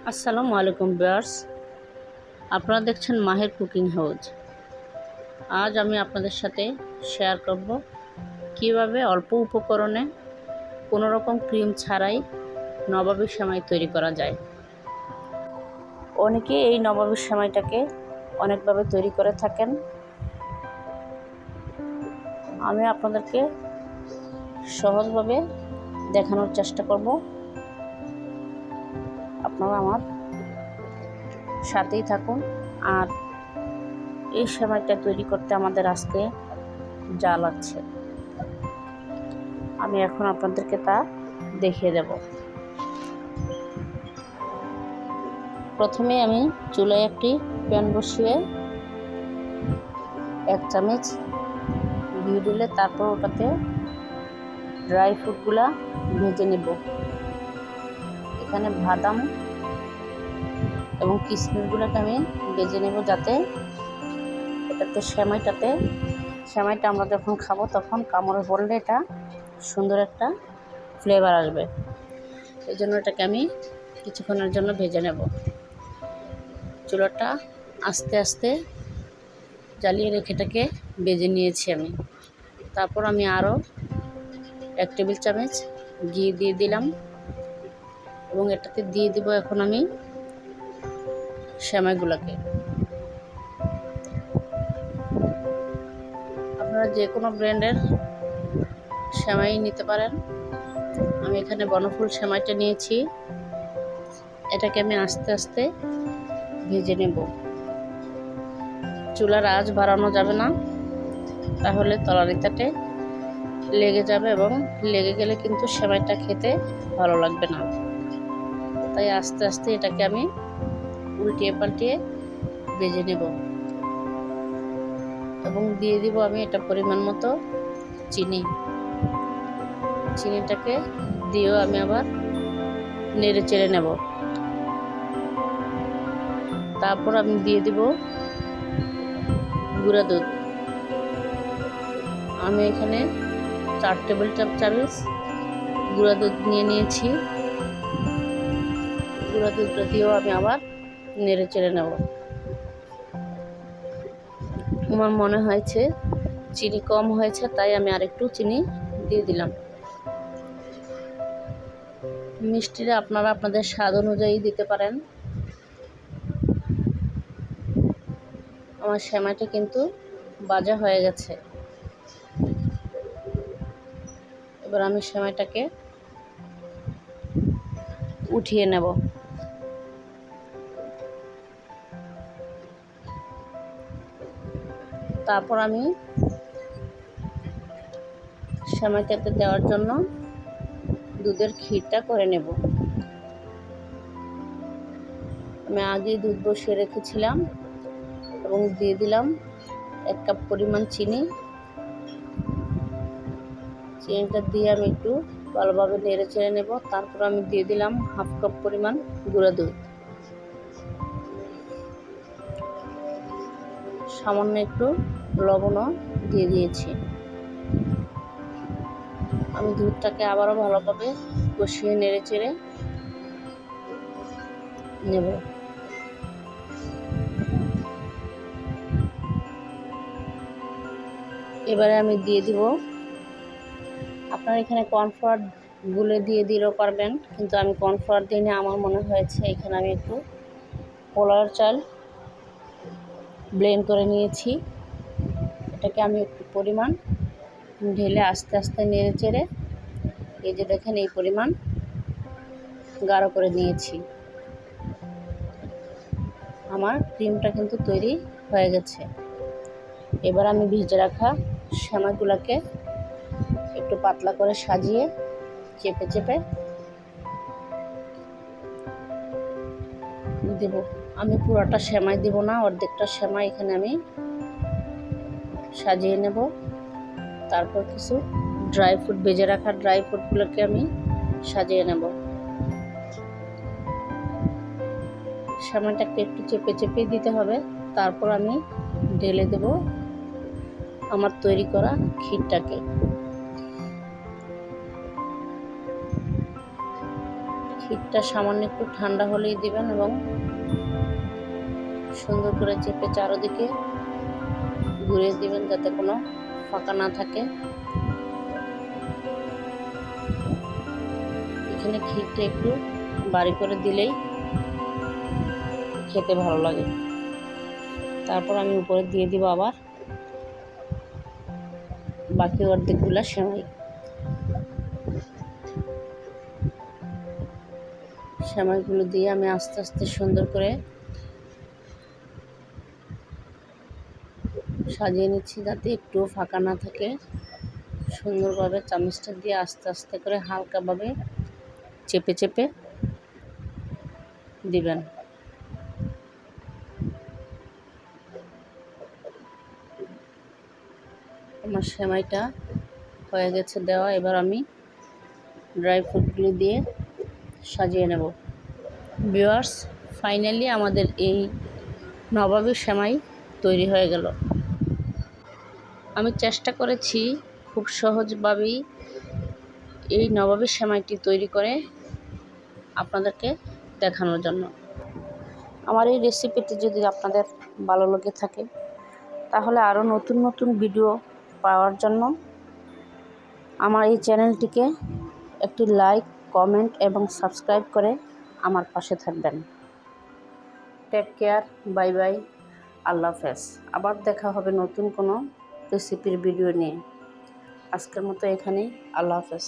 আসসালামু আলাইকুম ভিউয়ার্স, আপনারা দেখছেন মাহের কুকিং হাউস। আজ আমি আপনাদের সাথে শেয়ার করব কিভাবে অল্প উপকরণে কোনো রকম ক্রিম ছাড়াই নবাবী সেমাই তৈরি করা যায়। অনেকে এই নবাবী সেমাইটাকে অনেকভাবে তৈরি করে থাকেন। আমি আপনাদেরকে সহজভাবে দেখানোর চেষ্টা করব। আপনারা আমার সাথেই থাকুন। আর এই সেমাইটা তৈরি করতে আমাদের আজকে যা লাগছে আমি এখন আপনাদেরকে তা দেখিয়ে দেব। প্রথমে আমি চুলায় একটি প্যান বসিয়ে 1 চামচ ঘি দিলে তারপর ওটাতে ড্রাই ফ্রুটগুলা ভেজে নেব। এখানে বাদাম এবং কিশমিশগুলোকে আমি ভেজে নেব, যাতে এটাতে সেমাইটা আমরা যখন খাবো তখন কামড়ে পড়লে এটা সুন্দর একটা ফ্লেভার আসবে। এই জন্য এটাকে আমি কিছুক্ষণের জন্য ভেজে নেব। চুলাটা আস্তে আস্তে জ্বালিয়ে রেখে এটাকে ভেজে নিয়েছি আমি। তারপর আমি আরও 1 টেবিল চামচ ঘি দিয়ে দিলাম এবং এটাতে দিয়ে দিব এখন আমি সেমাইগুলোকে। আপনারা যে কোনো ব্র্যান্ডের সেমাই নিতে পারেন। আমি এখানে বনফুল সেমাইটা নিয়েছি। এটাকে আমি আস্তে আস্তে ভেজে নেব। চুলার আঁচ বাড়ানো যাবে না, তাহলে তলানিতে লেগে যাবে এবং লেগে গেলে কিন্তু সেমাইটা খেতে ভালো লাগবে না। তাই আস্তে আস্তে এটাকে আমি উল্টিয়ে পাল্টিয়ে ভেজে নেব এবং দিয়ে দিব আমি এটা পরিমাণ মতো চিনিটাকে দিয়েও আমি আবার নেড়ে চেড়ে নেব। তারপর আমি দিয়ে দিব গুঁড়া দুধ। আমি এখানে 4 টেবিল চামচ গুঁড়া দুধ নিয়েছি। গুঁড়া দুধটা দিয়েও আমি আবার নেড়ে চেড়ে নেব। আমার মনে হয়েছে চিনি কম হয়েছে, তাই আমি আরেকটু চিনি দিয়ে দিলাম। মিষ্টিটা আপনারা আপনাদের স্বাদ অনুযায়ী দিতে পারেন। আমার সেমাইটা কিন্তু ভাজা হয়ে গেছে। এবার আমি সেমাইটাকে উঠিয়ে নেব। তারপর আমি সেমাইটাতে দেওয়ার জন্য দুধের ক্ষীরটা করে নেব। আমি আগেই দুধ বসিয়ে রেখেছিলাম এবং দিয়ে দিলাম 1 কাপ পরিমাণ চিনিটা দিয়ে আমি একটু ভালোভাবে নেড়ে চেড়ে নেব। তারপর আমি দিয়ে দিলাম 1/2 কাপ পরিমাণ গুঁড়া দুধ, সামান্য একটু লবণও দিয়ে দিয়েছি। আমি দুধটাকে আবারও ভালোভাবে কষিয়ে নেড়ে চেড়ে নেব। এবারে আমি দিয়ে দিব, আপনারা এখানে কর্নফ্লাওয়ার গুলে দিয়ে দিলেও পারবেন, কিন্তু আমি কর্নফ্লাওয়ার দিই না। আমার মনে হয়েছে এখানে আমি একটু পোলাওর চাল ব্লেন্ড করে নিয়েছি। এটাকে আমি একটু পরিমাণ ঢেলে আস্তে আস্তে নেড়ে চেড়ে, এই যে দেখেন এই পরিমাণ গাঢ় করে নিয়েছি। আমার ক্রিমটা কিন্তু তৈরি হয়ে গেছে। এবার আমি ভেজে রাখা সেমাইগুলোকে একটু পাতলা করে সাজিয়ে চেপে চেপে দেব। আমি পুরোটা সেমাই দেব না, অর্ধেকটা সেমাই এখানে আমি সাজিয়ে নেব। তারপর কিছু ড্রাই ফ্রুট, ভেজে রাখা ড্রাই ফ্রুটগুলোকে আমি সাজিয়ে নেব। সেমাইটাকে একটু চেপে চেপে দিতে হবে। তারপর আমি ঢেলে দেব আমার তৈরি করা ক্ষীরটাকে। ক্ষীরটা সামান্য একটু ঠান্ডা হলেই দিবেন এবং সুন্দর করে চেপে চারদিকে ঘুরিয়ে দিবেন যাতে কোনো ফাঁকা না থাকে। এখানে ক্ষীরটা একটু বাড়ি করে দিলেই খেতে ভালো লাগে। তারপর আমি উপরে দিয়ে দিব আবার বাকি অর্ধেকগুলা সেমাই। সেমাইগুলো দিয়ে আমি আস্তে আস্তে সুন্দর করে সাজিয়ে নিচ্ছি যাতে একটুও ফাঁকা না থাকে। সুন্দরভাবে চামচটা দিয়ে আস্তে আস্তে করে হালকাভাবে চেপে চেপে দিবেন। আমার সেমাইটা হয়ে গেছে দেওয়া, এবার আমি ড্রাই ফ্রুটগুলো দিয়ে সাজিয়ে নেব। ভিউয়ার্স, ফাইনালি আমাদের এই নবাবী সেমাই তৈরি হয়ে গেল। আমি চেষ্টা করেছি খুব সহজভাবেই এই নবাবী সেমাইটি তৈরি করে আপনাদেরকে দেখানোর জন্য। আমার এই রেসিপিটি যদি আপনাদের ভালো লেগে থাকে তাহলে আরও নতুন নতুন ভিডিও পাওয়ার জন্য আমার এই চ্যানেলটিকে একটি লাইক, কমেন্ট এবং সাবস্ক্রাইব করে আমার পাশে থাকবেন। টেক কেয়ার, বাই বাই, আল্লাহ হাফেজ। আবার দেখা হবে নতুন কোনো রেসিপির ভিডিও নিয়ে। আজকের মতো এখানেই, আল্লাহ হাফেজ।